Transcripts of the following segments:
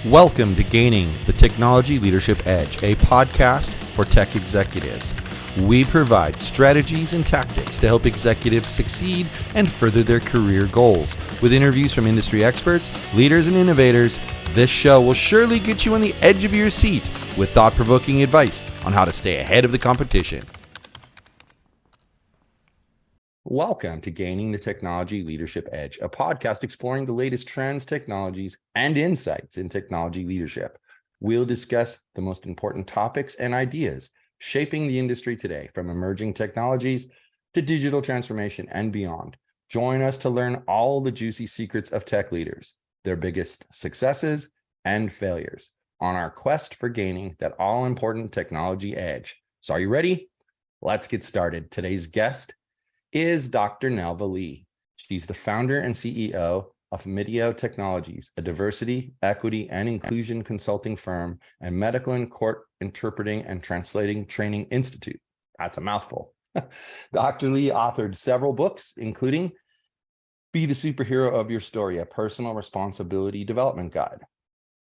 Welcome to Gaining the Technology Leadership Edge, a podcast for tech executives. We provide strategies and tactics to help executives succeed and further their career goals. With interviews from industry experts, leaders, and innovators, this show will surely get you on the edge of your seat with thought-provoking advice on how to stay ahead of the competition. Welcome to Gaining the Technology Leadership Edge, a podcast exploring the latest trends, technologies, and insights in technology leadership. We'll discuss the most important topics and ideas shaping the industry today, from emerging technologies to digital transformation and beyond. Join us to learn all the juicy secrets of tech leaders, their biggest successes and failures, on our quest for gaining that all-important technology edge. So are you ready? Let's get started. Today's guest is Dr. Nelva Lee. She's the founder and CEO of Midio Technologies, a diversity, equity, and inclusion consulting firm and medical and court interpreting and translating training institute. That's a mouthful. Dr. Lee authored several books, including Be the Superhero of Your Story, a personal responsibility development guide.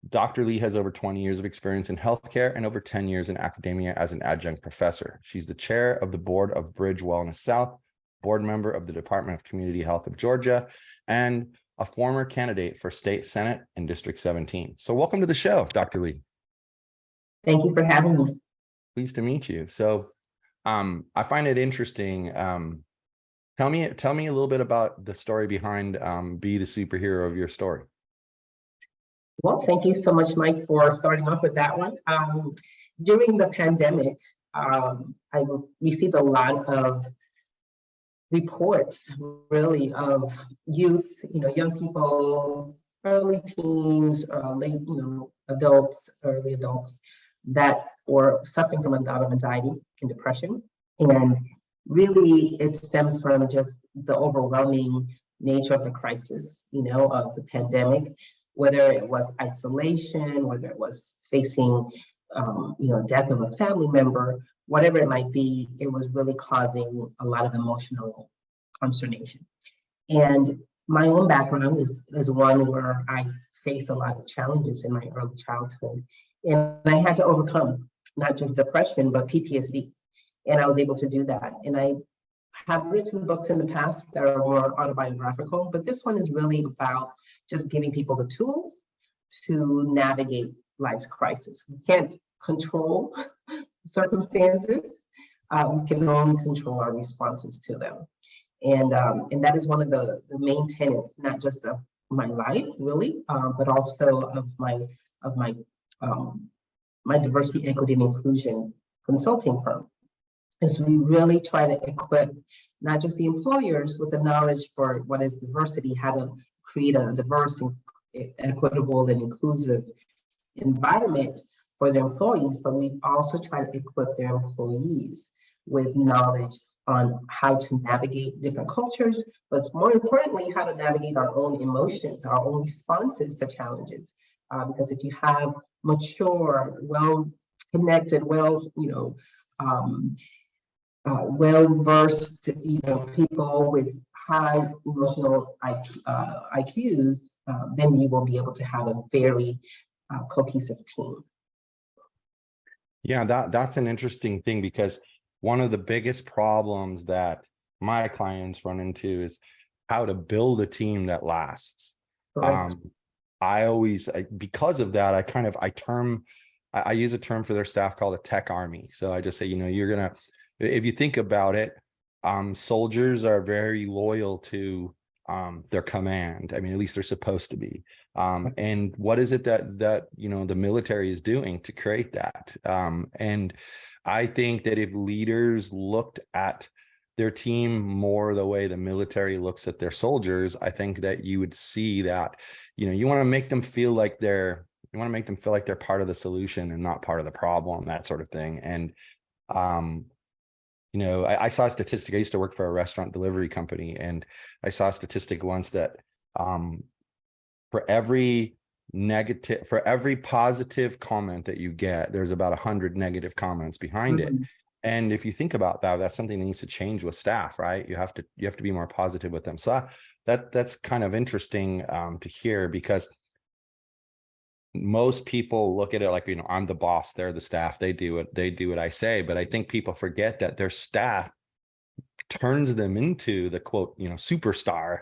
Dr. Lee has over 20 years of experience in healthcare and over 10 years in academia as an adjunct professor. She's the chair of the board of Bridge Wellness South, board member of the Department of Community Health of Georgia, and a former candidate for State Senate in District 17. So welcome to the show, Dr. Lee. Thank you for having me. Pleased to meet you. So I find it interesting. Tell me a little bit about the story behind Be the Superhero of Your Story. Well, thank you so much, Mike, for starting off with that one. During the pandemic, I received a lot of reports, really, of youth, young people, early teens, late, adults, early adults that were suffering from a lot of anxiety and depression. And really, it stemmed from just the overwhelming nature of the crisis, of the pandemic, whether it was isolation, whether it was facing, death of a family member, whatever it might be, it was really causing a lot of emotional consternation. And my own background is one where I faced a lot of challenges in my early childhood. And I had to overcome not just depression, but PTSD. And I was able to do that. And I have written books in the past that are more autobiographical, but this one is really about just giving people the tools to navigate life's crisis. We can't control circumstances. We can only control our responses to them. And that is one of the main tenets, not just of my life, really, but also of my diversity, equity, and inclusion consulting firm. Is we really try to equip not just the employers with the knowledge for what is diversity, how to create a diverse, and equitable, and inclusive environment for their employees, but we also try to equip their employees with knowledge on how to navigate different cultures, but more importantly, how to navigate our own emotions, our own responses to challenges. Because if you have mature, well-connected, well-versed, people with high emotional IQs, then you will be able to have a very cohesive team. Yeah, that's an interesting thing, because one of the biggest problems that my clients run into is how to build a team that lasts. Because of that, I use a term for their staff called a tech army. So I just say, if you think about it, soldiers are very loyal to their command. I mean, at least they're supposed to be. And what is it that the military is doing to create that? And I think that if leaders looked at their team more the way the military looks at their soldiers, I think that you would see that, you want to make them feel like they're part of the solution and not part of the problem, that sort of thing. And, I saw a statistic. I used to work for a restaurant delivery company, and I saw a statistic once that for every positive comment that you get, there's about 100 negative comments behind it. And if you think about that, that's something that needs to change with staff, right? You have to be more positive with them. So that's kind of interesting to hear, because most people look at it like, I'm the boss, they're the staff, they do what I say. But I think people forget that their staff turns them into the quote, superstar.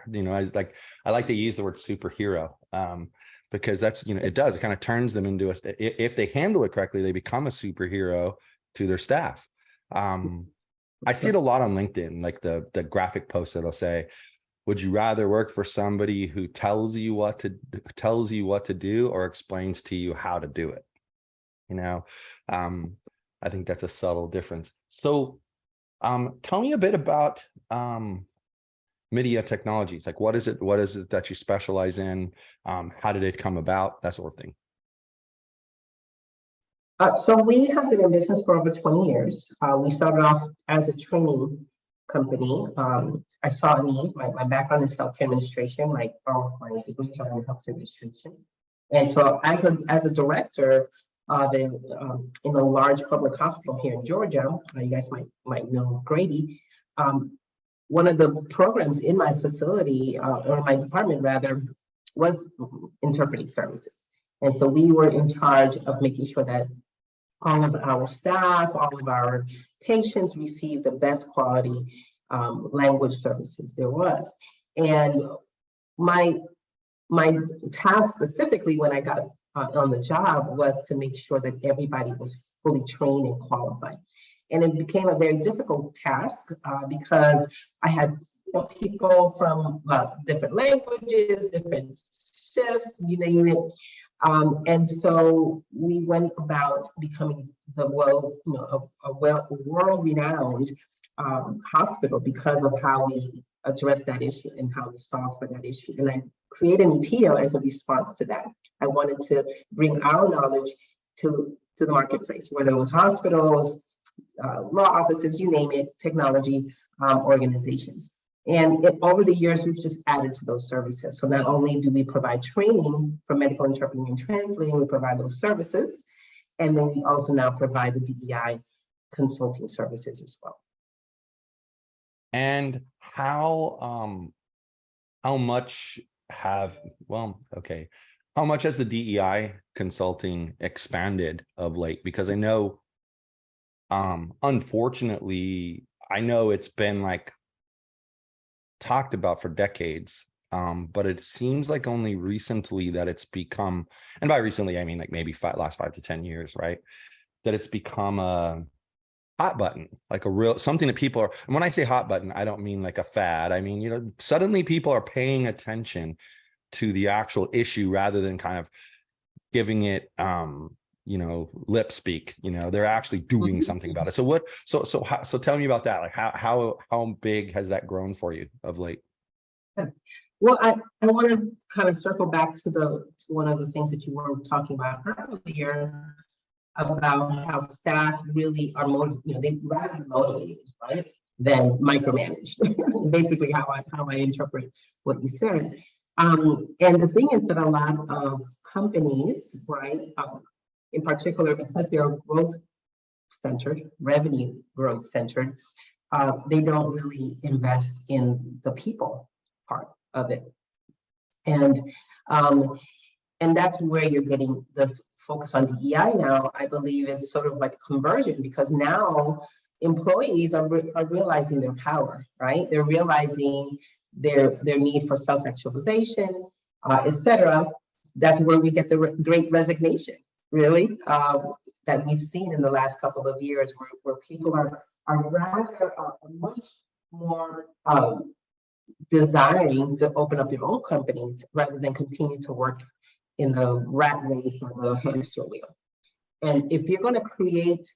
I like to use the word superhero, because that's, it kind of turns them into if they handle it correctly, they become a superhero to their staff. I see it a lot on LinkedIn, like the graphic post that'll say, would you rather work for somebody who tells you what to do or explains to you how to do it? I think that's a subtle difference. So tell me a bit about Midio Technologies. Like, what is it that you specialize in? How did it come about? That sort of thing. So we have been in business for over 20 years. We started off as a training company. I saw a need. My background is healthcare administration, my degree is in healthcare administration. And so as a director in a large public hospital here in Georgia, you guys might know Grady, one of the programs in my facility, or my department rather, was interpreting services. And so we were in charge of making sure that all of our staff, all of our patients received the best quality language services there was. And my task specifically when I got on the job was to make sure that everybody was fully trained and qualified. And it became a very difficult task because I had people from different languages, different shifts, you name it. And so we went about becoming a world-renowned hospital because of how we addressed that issue and how we solved for that issue. And I created Midio as a response to that. I wanted to bring our knowledge to the marketplace, whether it was hospitals, law offices, you name it, technology organizations. And over the years, we've just added to those services. So not only do we provide training for medical interpreting and translating, we provide those services. And then we also now provide the DEI consulting services as well. And how much has the DEI consulting expanded of late? Because I know, unfortunately, I know it's been like talked about for decades, but it seems like only recently that it's become, and by recently I mean like maybe last 5 to 10 years, right, that it's become a hot button, like a real something that people are, and when I say hot button, I don't mean like a fad. I mean, suddenly people are paying attention to the actual issue rather than kind of giving it lip speak. They're actually doing something about it. So tell me about that. Like how big has that grown for you of late? Yes. Well, I want to kind of circle back to one of the things that you were talking about earlier about how staff really are they'd rather be motivated, right, than micromanaged. Basically how I interpret what you said. And the thing is that a lot of companies, right, in particular, because they are growth-centered, revenue growth-centered, they don't really invest in the people part of it. And that's where you're getting this focus on DEI now, I believe, is sort of like conversion, because now employees are realizing their power, right? They're realizing their need for self-actualization, etc. That's where we get the Great Resignation, really, that we've seen in the last couple of years, where people are rather much more desiring to open up their own companies rather than continue to work in the rat race or the hamster wheel. And if you're going to create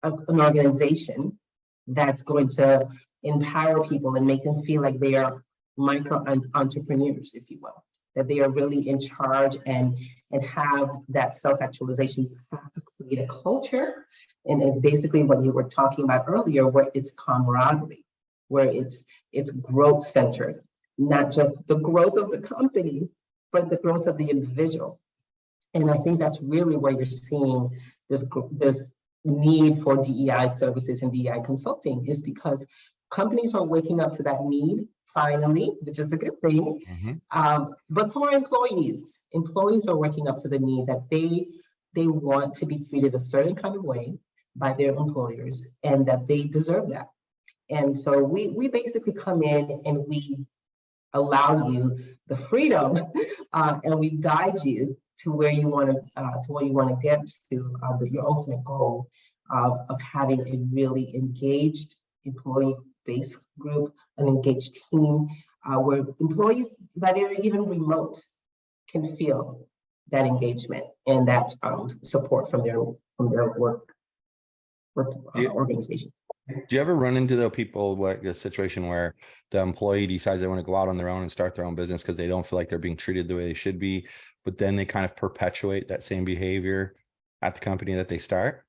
an organization that's going to empower people and make them feel like they are micro entrepreneurs, if you will, that they are really in charge and have that self-actualization, you have to create a culture. And basically what you were talking about earlier, where it's camaraderie, where it's growth-centered, not just the growth of the company, but the growth of the individual. And I think that's really where you're seeing this need for DEI services and DEI consulting, is because companies are waking up to that need finally, which is a good thing. But so are employees. Employees are working up to the need that they want to be treated a certain kind of way by their employers, and that they deserve that. And so we basically come in and we allow you the freedom, and we guide you to where you want to get to, your ultimate goal of having a really engaged employee-based group, an engaged team, where employees that are even remote can feel that engagement and that support from their work organizations. Do you ever run into the people, the situation where the employee decides they want to go out on their own and start their own business because they don't feel like they're being treated the way they should be, but then they kind of perpetuate that same behavior at the company that they start?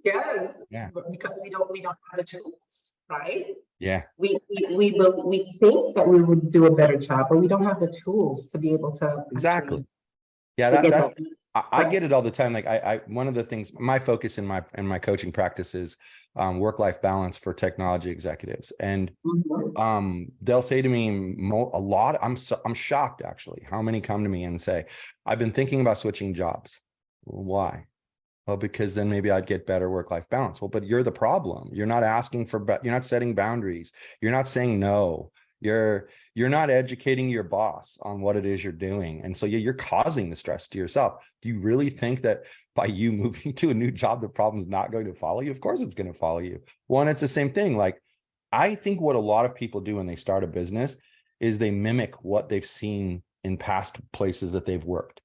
Yes. Yeah. Because we don't have the tools, right? Yeah. We think that we would do a better job, but we don't have the tools to be able to. Exactly. Yeah, that's I get it all the time. Like I one of the things, my focus in my coaching practice is work-life balance for technology executives, and they'll say to me a lot. I'm shocked actually how many come to me and say, I've been thinking about switching jobs. Why? Well, because then maybe I'd get better work-life balance. Well, but you're the problem. You're not asking for, you're not setting boundaries. You're not saying no. You're not educating your boss on what it is you're doing. And so you're causing the stress to yourself. Do you really think that by you moving to a new job, the problem's not going to follow you? Of course it's going to follow you. One, it's the same thing. Like, I think what a lot of people do when they start a business is they mimic what they've seen in past places that they've worked.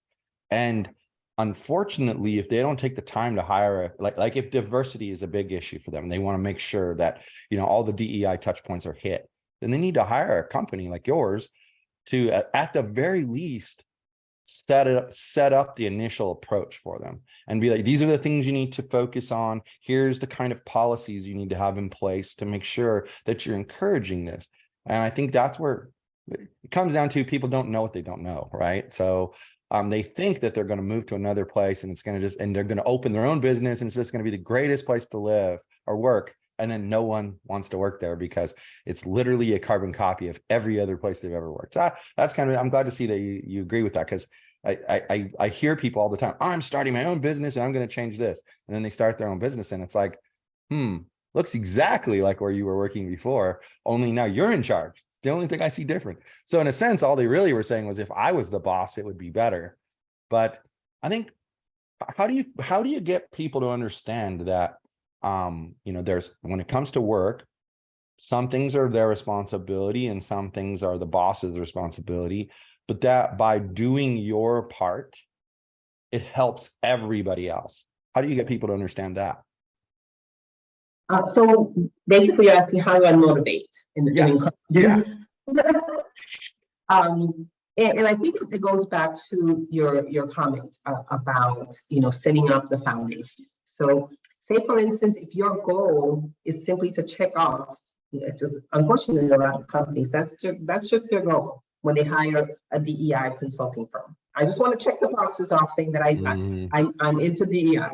And unfortunately, if they don't take the time to hire, like if diversity is a big issue for them, they want to make sure that, all the DEI touch points are hit, then they need to hire a company like yours to, at the very least, set up the initial approach for them and be like, these are the things you need to focus on. Here's the kind of policies you need to have in place to make sure that you're encouraging this. And I think that's where it comes down to, people don't know what they don't know, right? So they think that they're going to move to another place and it's going to and they're going to open their own business and it's just going to be the greatest place to live or work. And then no one wants to work there because it's literally a carbon copy of every other place they've ever worked. So that's kind of, I'm glad to see that you agree with that, because I hear people all the time, I'm starting my own business and I'm going to change this. And then they start their own business and it's like, looks exactly like where you were working before, only now you're in charge. It's the only thing I see different. So in a sense, all they really were saying was, if I was the boss, it would be better. But I think, how do you get people to understand that, there's, when it comes to work, some things are their responsibility and some things are the boss's responsibility, but that by doing your part, it helps everybody else. How do you get people to understand that? So basically you're asking, how do I motivate? Yeah. And I think it goes back to your comment about, setting up the foundation. So say, for instance, if your goal is simply to check off, unfortunately, a lot of companies, that's just their goal when they hire a DEI consulting firm. I just want to check the boxes off saying that I'm into DEI.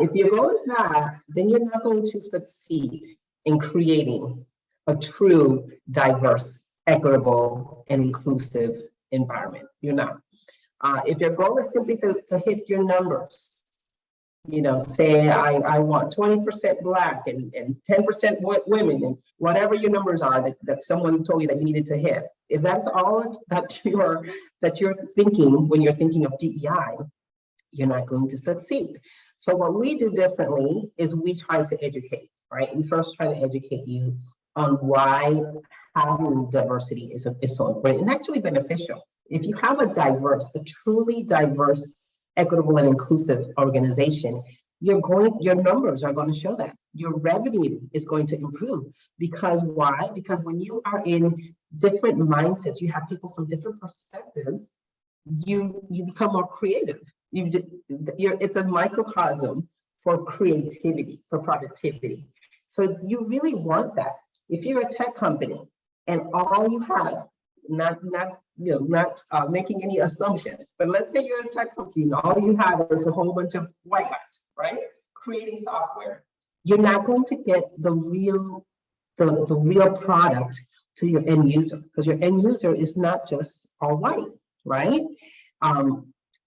If your goal is that, then you're not going to succeed in creating a true, diverse, equitable, and inclusive environment. You're not. If your goal is simply to hit your numbers, say I want 20% Black and 10% women, and whatever your numbers are that someone told you that you needed to hit. If that's all that you're thinking when you're thinking of DEI, you're not going to succeed. So what we do differently is we try to educate, right? We first try to educate you on why having diversity is so important and actually beneficial. If you have a truly diverse, equitable, and inclusive organization, your numbers are going to show that. Your revenue is going to improve. Because why? Because when you are in different mindsets, you have people from different perspectives, you become more creative. It's a microcosm for creativity, for productivity. So you really want that. If you're a tech company and all you have, not making any assumptions, but let's say you're a tech company and all you have is a whole bunch of white guys, right? Creating software. You're not going to get the real product to your end user, because your end user is not just all white, right?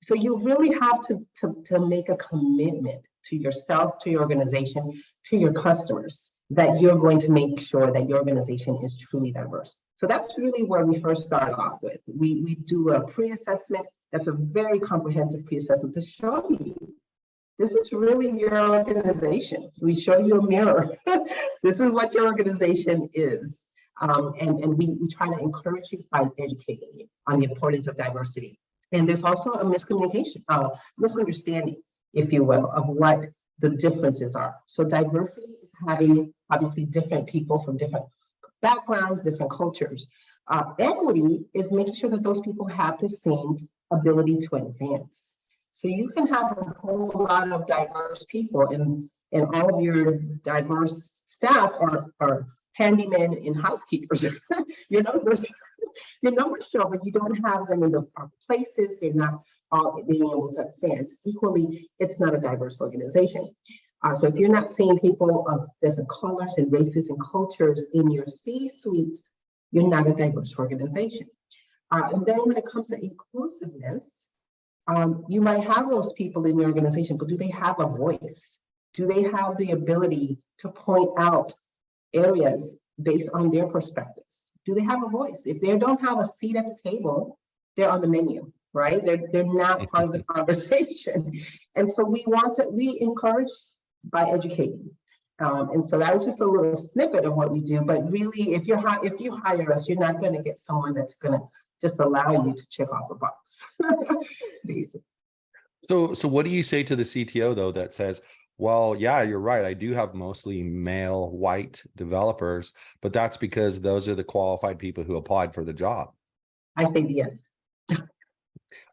So you really have to make a commitment to yourself, to your organization, to your customers, that you're going to make sure that your organization is truly diverse. So that's really where we first start off with. We do a pre-assessment. That's a very comprehensive pre-assessment to show you this is really your organization. We show you a mirror. This is what your organization is. And we try to encourage you by educating you on the importance of diversity. And there's also a misunderstanding, if you will, of what the differences are. So diversity is having obviously different people from different backgrounds, different cultures. Equity is making sure that those people have the same ability to advance. So you can have a whole lot of diverse people, and all of your diverse staff are handymen and housekeepers. your numbers show, but you don't have them in the proper places. They're not all being able to advance equally. It's not a diverse organization. So if you're not seeing people of different colors and races and cultures in your C-suites, you're not a diverse organization. And then when it comes to inclusiveness, you might have those people in your organization, but do they have a voice? Do they have the ability to point out areas based on their perspectives? Do they have a voice? If they don't have a seat at the table, they're on the menu, right? They're not part of the conversation. And so we encourage by educating. And so that was just a little snippet of what we do. But really, if you hire us, you're not going to get someone that's going to just allow you to check off a box. Basically. So what do you say to the CTO though that says, well, yeah, you're right, I do have mostly male white developers, but that's because those are the qualified people who applied for the job? I say yes.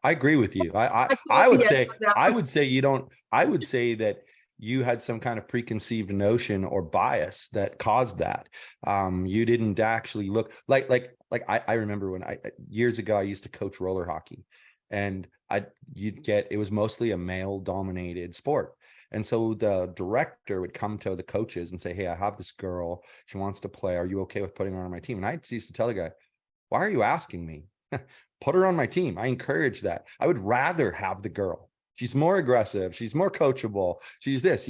I agree with you. I would say you don't. I would say that you had some kind of preconceived notion or bias that caused that. You didn't actually look like I remember when years ago I used to coach roller hockey, and it was mostly a male dominated sport. And so the director would come to the coaches and say, hey, I have this girl, she wants to play, are you okay with putting her on my team? And I used to tell the guy, why are you asking me? Put her on my team. I encourage that. I would rather have the girl. She's more aggressive, she's more coachable, she's this,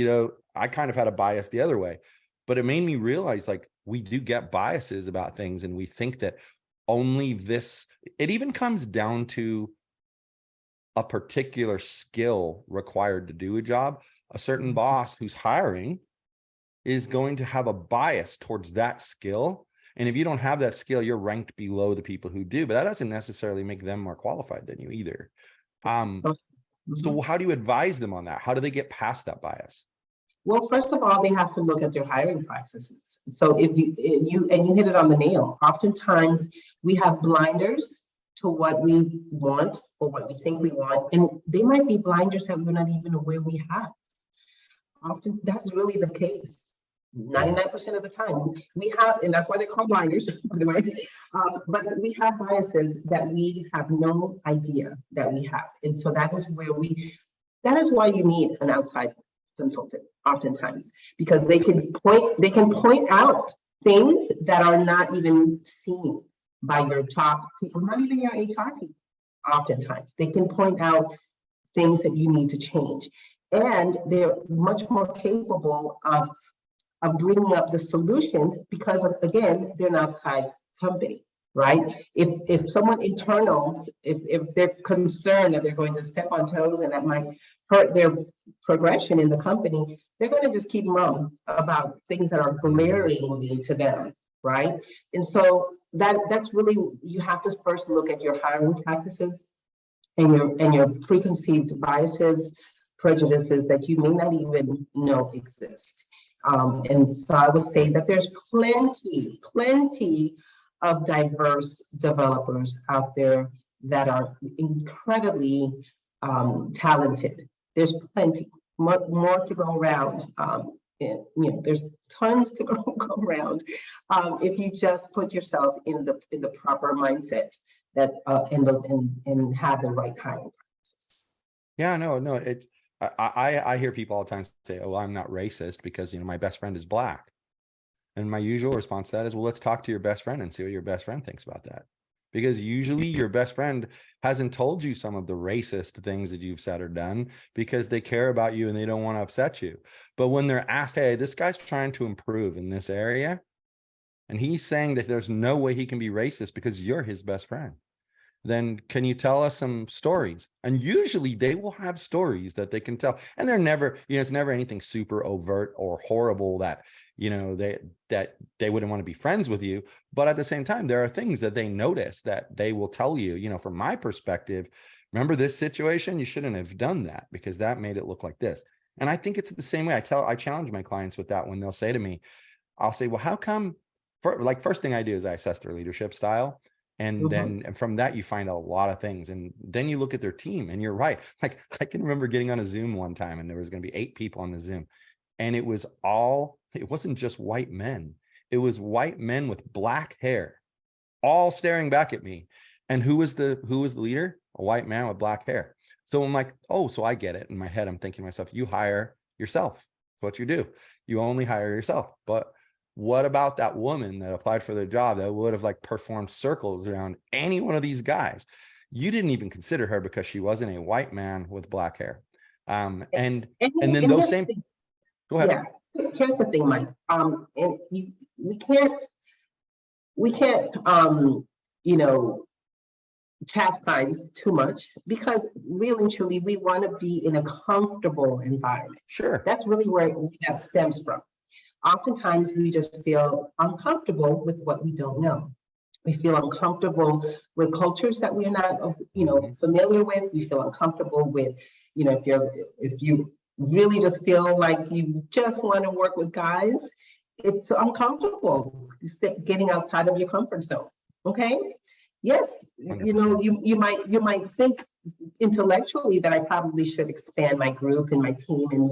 I kind of had a bias the other way, but it made me realize like we do get biases about things, and we think that only this, it even comes down to a particular skill required to do a job. A certain boss who's hiring is going to have a bias towards that skill. And if you don't have that skill, you're ranked below the people who do, but that doesn't necessarily make them more qualified than you either. So how do you advise them on that? How do they get past that bias? Well, first of all, they have to look at their hiring practices. So if you hit it on the nail, oftentimes we have blinders to what we want or what we think we want, and they might be blinders that we're not even aware we have. Often that's really the case. 99% of the time we have, and that's why they're called blinders, by the way. But we have biases that we have no idea that we have, and so that is why you need an outside consultant, oftentimes, because they can point out things that are not even seen by your top people, not even your HR people. Oftentimes, they can point out things that you need to change, and they're much more capable of bringing up the solutions because again, they're an outside company, right? If someone internal, if they're concerned that they're going to step on toes and that might hurt their progression in the company, they're going to just keep mum about things that are glaringly to them, right? And so that's really, you have to first look at your hiring practices and your preconceived biases, prejudices that you may not even know exist. And so I would say that there's plenty of diverse developers out there that are incredibly talented. There's plenty, more to go around. There's tons to go around if you just put yourself in the proper mindset that and have the right hiring practices. Yeah, no, it's. I hear people all the time say, oh, I'm not racist because, my best friend is black. And my usual response to that is, well, let's talk to your best friend and see what your best friend thinks about that. Because usually your best friend hasn't told you some of the racist things that you've said or done because they care about you and they don't want to upset you. But when they're asked, hey, this guy's trying to improve in this area, and he's saying that there's no way he can be racist because you're his best friend, then can you tell us some stories? And usually they will have stories that they can tell. And they're never, it's never anything super overt or horrible that, they wouldn't want to be friends with you. But at the same time, there are things that they notice that they will tell you, from my perspective, remember this situation? You shouldn't have done that because that made it look like this. And I think it's the same way. I challenge my clients with that when they'll say to me, I'll say, well, how come, first thing I do is I assess their leadership style. And then from that, you find a lot of things. And then you look at their team and you're right. Like I can remember getting on a Zoom one time and there was going to be 8 people on the Zoom. And it wasn't just white men. It was white men with black hair, all staring back at me. And who was the leader? A white man with black hair. So I'm like, oh, so I get it. In my head, I'm thinking to myself, you hire yourself. That's what you do. You only hire yourself. But what about that woman that applied for the job that would have performed circles around any one of these guys? You didn't even consider her because she wasn't a white man with black hair. And then those same. Go ahead. Yeah, here's the thing, Mike. And we can't, chastise too much because really and truly we want to be in a comfortable environment. Sure. That's really where that stems from. Oftentimes we just feel uncomfortable with what we don't know. We feel uncomfortable with cultures that we're not, familiar with. We feel uncomfortable with, if you really just feel like you just want to work with guys, it's uncomfortable getting outside of your comfort zone. Okay. Yes, 100%. You might think intellectually that I probably should expand my group and my team and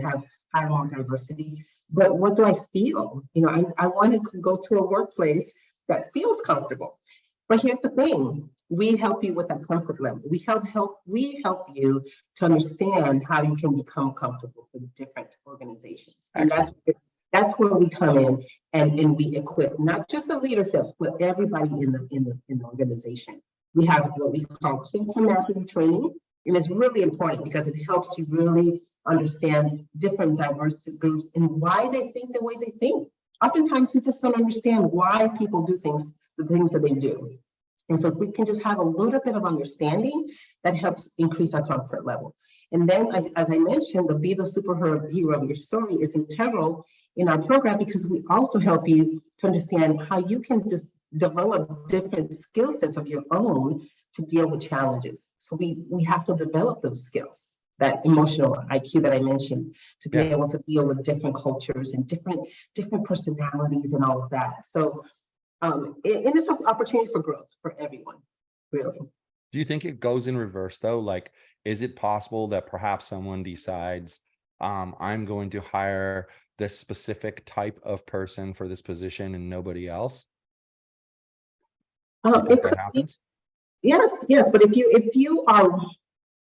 hire more diversity. But what do I feel? I want to go to a workplace that feels comfortable. But here's the thing: we help you with that comfort level. We help you to understand how you can become comfortable with different organizations. And that's where we come in and we equip not just the leadership, but everybody in the organization. We have what we call culture mapping training, and it's really important because it helps you really understand different diverse groups and why they think the way they think. Oftentimes we just don't understand why people do the things that they do. And so if we can just have a little bit of understanding, that helps increase our comfort level. And then, as I mentioned, the Be the Superhero of Your Story is integral in our program because we also help you to understand how you can just develop different skill sets of your own to deal with challenges. So we have to develop those skills, that emotional IQ that I mentioned, to be able to deal with different cultures and different personalities and all of that. So it's an opportunity for growth for everyone, really. Do you think it goes in reverse though? Like, is it possible that perhaps someone decides, I'm going to hire this specific type of person for this position and nobody else? That happens? Yes, but if you are,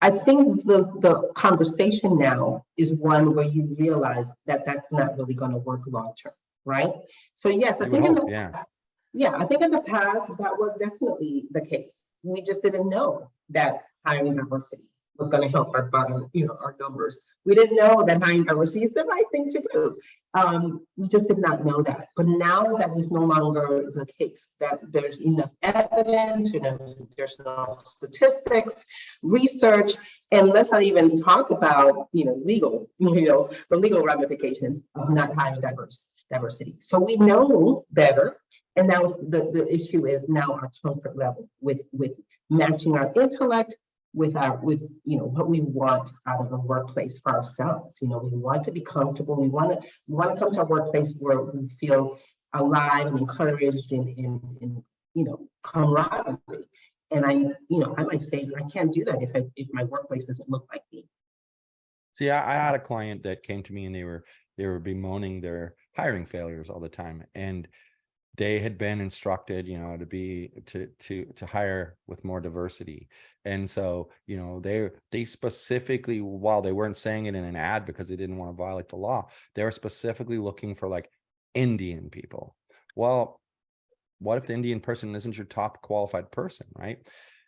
I think the conversation now is one where you realize that that's not really going to work long term, right? So yes, I think in the past that was definitely the case. We just didn't know that hiring diversity was going to help our bottom, our numbers. We didn't know that hiring diversity is the right thing to do. We just did not know that. But now that is no longer the case, that there's enough evidence, there's enough statistics, research, and let's not even talk about, legal, the legal ramifications of not hiring diversity. So we know better. And now the issue is now our comfort level with matching our intellect with what we want out of the workplace for ourselves. We want to be comfortable. We want to come to a workplace where we feel alive and encouraged and camaraderie. And I might say I can't do that if my workplace doesn't look like me. See, I had a client that came to me and they were bemoaning their hiring failures all the time, and they had been instructed, to hire with more diversity. And so, they specifically, while they weren't saying it in an ad because they didn't want to violate the law, they were specifically looking for like Indian people. Well, what if the Indian person isn't your top qualified person, right?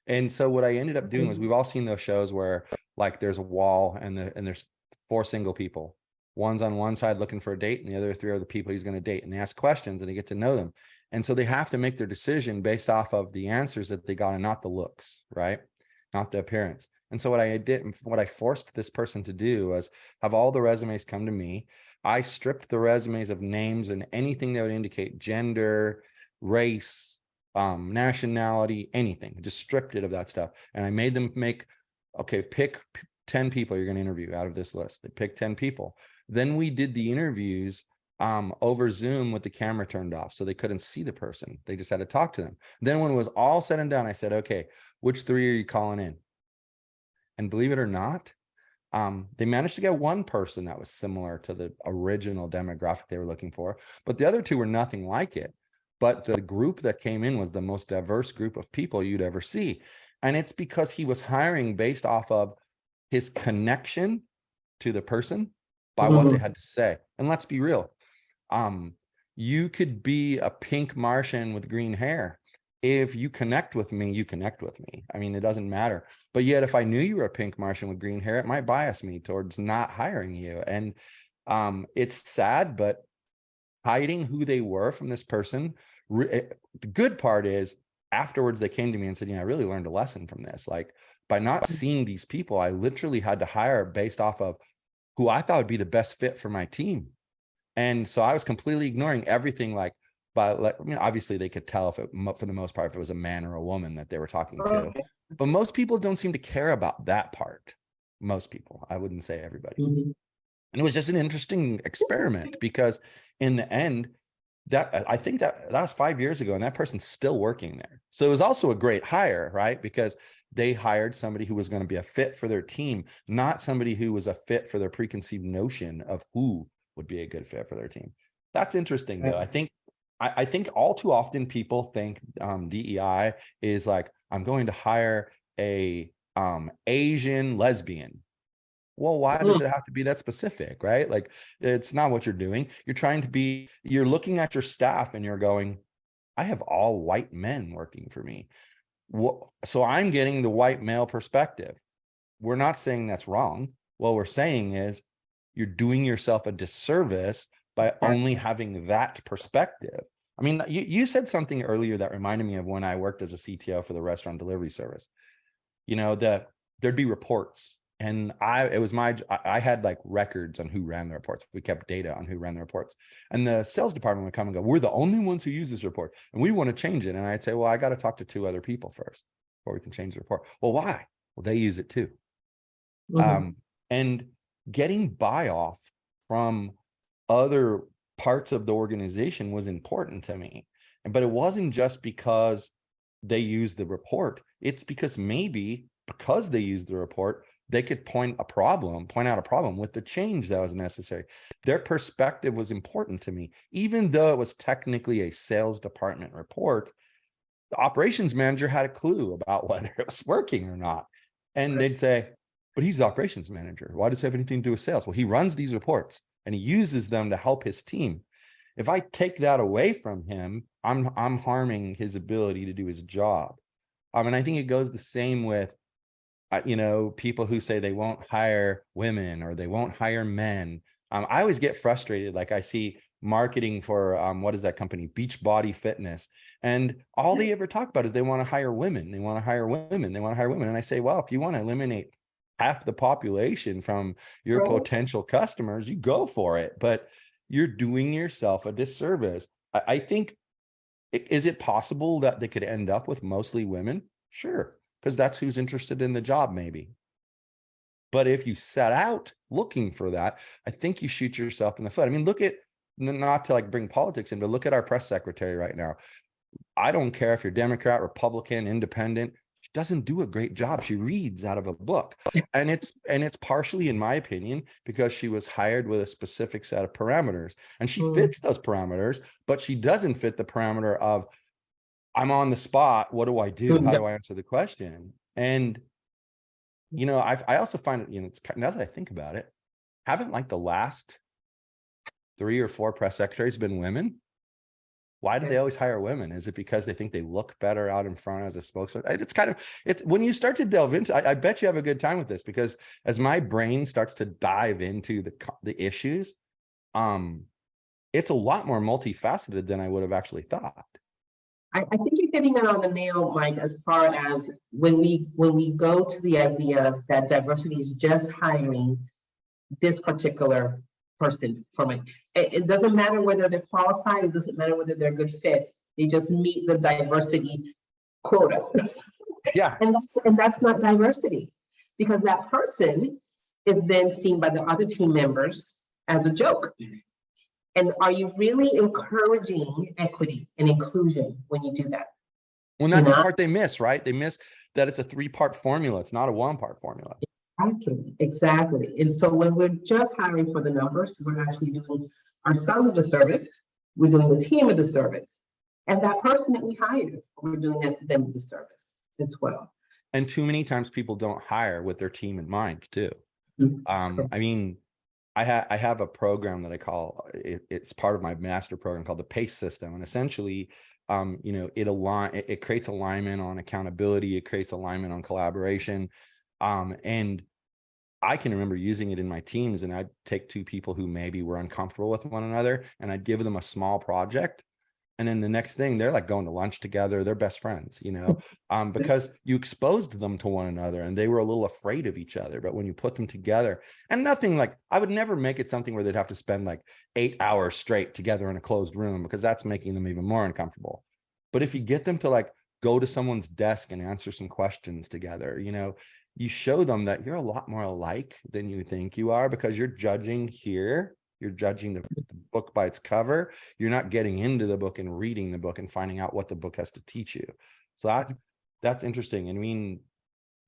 And so what I ended up doing was, we've all seen those shows where like there's a wall and there's 4 single people. One's on one side looking for a date, and the other 3 are the people he's going to date. And they ask questions and they get to know them. And so they have to make their decision based off of the answers that they got and not the looks, right? Not the appearance. And so what I forced this person to do was have all the resumes come to me. I stripped the resumes of names and anything that would indicate gender, race, nationality, anything. Just stripped it of that stuff. And I made them pick 10 people you're going to interview out of this list. They picked 10 people. Then we did the interviews over Zoom with the camera turned off, so they couldn't see the person. They just had to talk to them. Then when it was all said and done, I said, okay, which 3 are you calling in? And believe it or not, they managed to get one person that was similar to the original demographic they were looking for, but the other 2 were nothing like it. But the group that came in was the most diverse group of people you'd ever see. And it's because he was hiring based off of his connection to the person by what they had to say. And let's be real. You could be a pink Martian with green hair. If you connect with me, you connect with me. I mean, it doesn't matter. But yet, if I knew you were a pink Martian with green hair, it might bias me towards not hiring you. And it's sad, but hiding who they were from this person. The good part is afterwards they came to me and said, I really learned a lesson from this. Like, by not seeing these people, I literally had to hire based off of who I thought would be the best fit for my team. And so I was completely ignoring everything. Obviously they could tell for the most part, if it was a man or a woman that they were talking to, but most people don't seem to care about that part. Most people, I wouldn't say everybody. And it was just an interesting experiment, because in the end, I think that was 5 years ago, and that person's still working there. So it was also a great hire, right? Because they hired somebody who was going to be a fit for their team, not somebody who was a fit for their preconceived notion of who would be a good fit for their team. That's interesting, though. I think all too often people think DEI is like, I'm going to hire a Asian lesbian. Well, why does it have to be that specific, right? Like, it's not what you're doing. You're looking at your staff and you're going, I have all white men working for me. So I'm getting the white male perspective. We're not saying that's wrong. What we're saying is you're doing yourself a disservice by only having that perspective. I mean, you said something earlier that reminded me of when I worked as a CTO for the restaurant delivery service. There'd be reports, and I had like records on who ran the reports. We kept data on who ran the reports, and the sales department would come and go, we're the only ones who use this report and we want to change it. And I'd say, well, I got to talk to 2 other people first before we can change the report. Well, why? Well, they use it too. And getting buy-off from other parts of the organization was important to me. But it wasn't just because they used the report. It's because because they used the report, they could point out a problem with the change that was necessary. Their perspective was important to me. Even though it was technically a sales department report, the operations manager had a clue about whether it was working or not. And they'd say, but he's the operations manager. Why does it have anything to do with sales? Well, he runs these reports and he uses them to help his team. If I take that away from him, I'm harming his ability to do his job. And I think it goes the same with, people who say they won't hire women or they won't hire men. I always get frustrated. Like, I see marketing for, what is that company? Beachbody Fitness. And all they ever talk about is they want to hire women. They want to hire women. They want to hire women. And I say, well, if you want to eliminate half the population from your potential customers, you go for it. But you're doing yourself a disservice. I think, is it possible that they could end up with mostly women? Sure, because that's who's interested in the job, maybe. But if you set out looking for that, I think you shoot yourself in the foot. I mean, look at, not to like bring politics in, but look at our press secretary right now. I don't care if you're Democrat, Republican, Independent. She doesn't do a great job. She reads out of a book. And it's partially, in my opinion, because she was hired with a specific set of parameters. And she fits those parameters, but she doesn't fit the parameter of, I'm on the spot. What do I do? How do I answer the question? And, I also find it, it's now that I think about it, haven't like the last 3 or 4 press secretaries been women? Why do they always hire women? Is it because they think they look better out in front as a spokesperson? It's kind of, it's when you start to delve into, I bet you have a good time with this, because as my brain starts to dive into the issues, it's a lot more multifaceted than I would have actually thought. I think you're hitting it on the nail, Mike, as far as when we go to the idea that diversity is just hiring this particular person from it doesn't matter whether they're qualified, it doesn't matter whether they're a good fit, they just meet the diversity quota. Yeah. and that's not diversity, because that person is then seen by the other team members as a joke. And are you really encouraging equity and inclusion when you do that? Well, that's the part they miss, right? They miss that it's a 3-part formula. It's not a 1-part formula. Exactly. And so when we're just hiring for the numbers, we're actually doing ourselves a disservice. We're doing the team a disservice. And that person that we hired, we're doing them a disservice as well. And too many times people don't hire with their team in mind too. I mean, I have a program that I call, it's part of my master program called the PACE system. And essentially, it creates alignment on accountability. It creates alignment on collaboration. And I can remember using it in my teams, and I'd take 2 people who maybe were uncomfortable with one another, and I'd give them a small project. And then the next thing, they're like going to lunch together, they're best friends, because you exposed them to one another and they were a little afraid of each other. But when you put them together, and nothing like, I would never make it something where they'd have to spend like 8 hours straight together in a closed room, because that's making them even more uncomfortable. But if you get them to like go to someone's desk and answer some questions together, you show them that you're a lot more alike than you think you are, because you're judging here. You're judging the book by its cover. You're not getting into the book and reading the book and finding out what the book has to teach you. So that's interesting. I mean,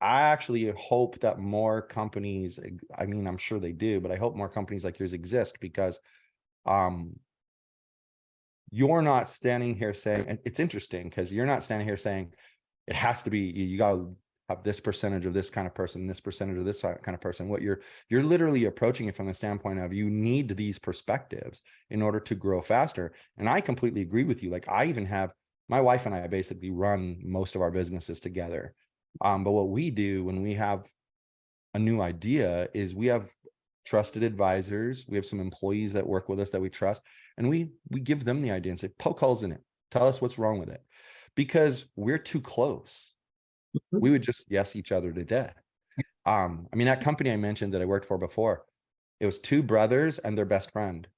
I actually hope that more companies, I mean, I'm sure they do, but I hope more companies like yours exist, because you're not standing here saying, it's interesting because you're not standing here saying it has to be, you got to have this percentage of this kind of person, this percentage of this kind of person. What you're literally approaching it from the standpoint of, you need these perspectives in order to grow faster. And I completely agree with you. Like, I even have, my wife and I basically run most of our businesses together. But what we do when we have a new idea is we have trusted advisors. We have some employees that work with us that we trust, and we give them the idea and say, poke holes in it. Tell us what's wrong with it, because we're too close. We would just yes each other to death. I mean, that company I mentioned that I worked for before, it was 2 brothers and their best friend.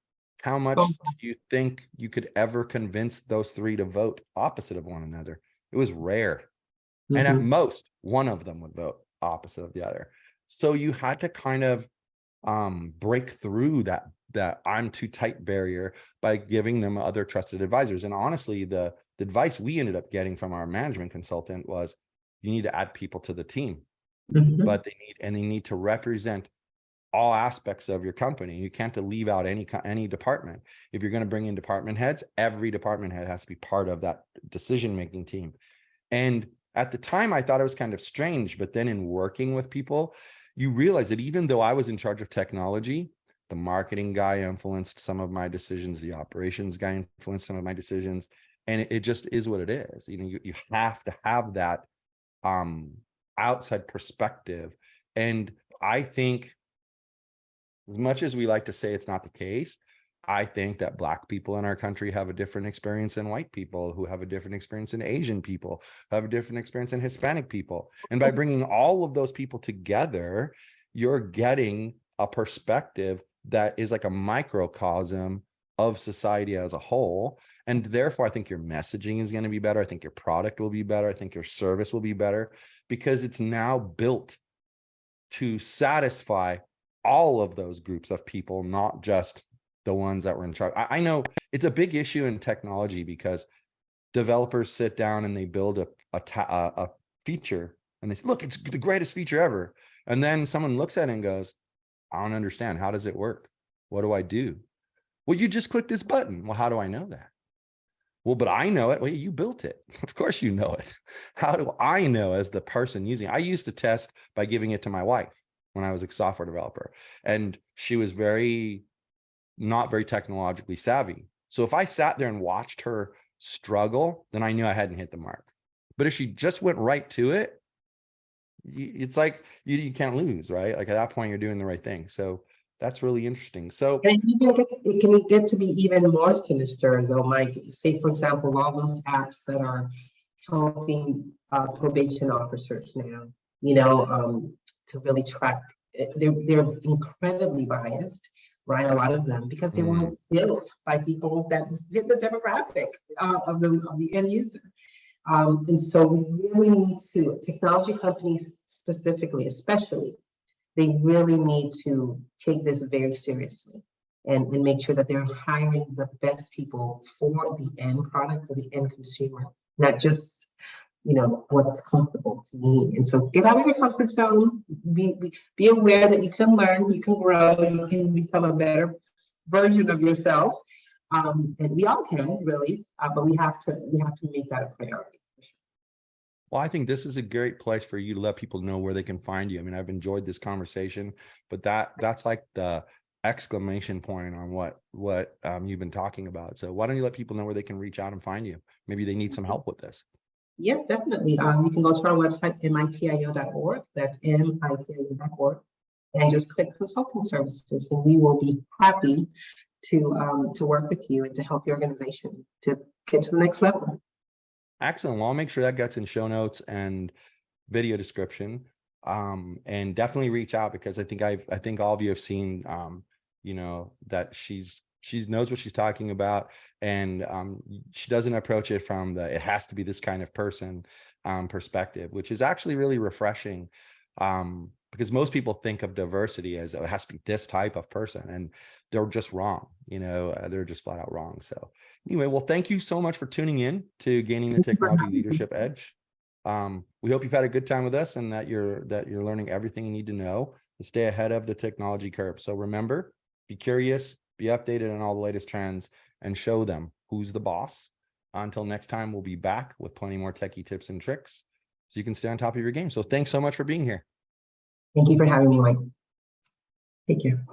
How much do you think you could ever convince those 3 to vote opposite of one another? It was rare. And at most, one of them would vote opposite of the other. So you had to kind of break through that I'm too tight barrier by giving them other trusted advisors. And honestly, the advice we ended up getting from our management consultant was, you need to add people to the team, but they need to represent all aspects of your company. You can't leave out any department. If you're going to bring in department heads, every department head has to be part of that decision-making team. And at the time, I thought it was kind of strange, but then in working with people, you realize that even though I was in charge of technology, the marketing guy influenced some of my decisions, the operations guy influenced some of my decisions, and it just is what it is. You have to have that outside perspective. And I think, as much as we like to say it's not the case, I think that Black people in our country have a different experience than white people, who have a different experience than Asian people, who have a different experience than Hispanic people. And by bringing all of those people together, you're getting a perspective that is like a microcosm of society as a whole. And therefore, I think your messaging is going to be better. I think your product will be better. I think your service will be better, because it's now built to satisfy all of those groups of people, not just the ones that were in charge. I know it's a big issue in technology, because developers sit down and they build a feature and they say, look, it's the greatest feature ever. And then someone looks at it and goes, I don't understand. How does it work? What do I do? Well, you just click this button. Well, how do I know that? Well, but I know it. Well, you built it. Of course you know it. How do I know as the person using it? I used to test by giving it to my wife when I was a software developer, and she was not very technologically savvy. So if I sat there and watched her struggle, then I knew I hadn't hit the mark. But if she just went right to it, it's like you can't lose, right? Like at that point, you're doing the right thing. So that's really interesting. So And it can get to be even more sinister, though, Mike. Say, for example, all those apps that are helping probation officers now, to really track. They're incredibly biased, right? A lot of them because they weren't built by people that fit the demographic of the end user. And so we really need to, technology companies specifically, especially, they really need to take this very seriously and make sure that they're hiring the best people for the end product, for the end consumer, not just what's comfortable to me. And so get out of your comfort zone, be aware that you can learn, you can grow, you can become a better version of yourself. And we all can really, but we have to make that a priority. Well, I think this is a great place for you to let people know where they can find you. I mean, I've enjoyed this conversation, but that's like the exclamation point on what you've been talking about. So why don't you let people know where they can reach out and find you? Maybe they need some help with this. Yes, definitely. You can go to our website, mitio.org. That's mitio.org, and just click consulting services, and we will be happy to work with you and to help your organization to get to the next level. Excellent. Well, I'll make sure that gets in show notes and video description. And definitely reach out, because I think all of you have seen, that she knows what she's talking about, and she doesn't approach it from it has to be this kind of person perspective, which is actually really refreshing, because most people think of diversity as it has to be this type of person, and they're just wrong. They're just flat out wrong. So anyway, well, thank you so much for tuning in to Gaining the Technology Leadership Edge. We hope you've had a good time with us, and that you're learning everything you need to know to stay ahead of the technology curve. So remember, be curious, be updated on all the latest trends, and show them who's the boss. Until next time, we'll be back with plenty more techie tips and tricks so you can stay on top of your game. So thanks so much for being here. Thank you for having me, Mike. Take care.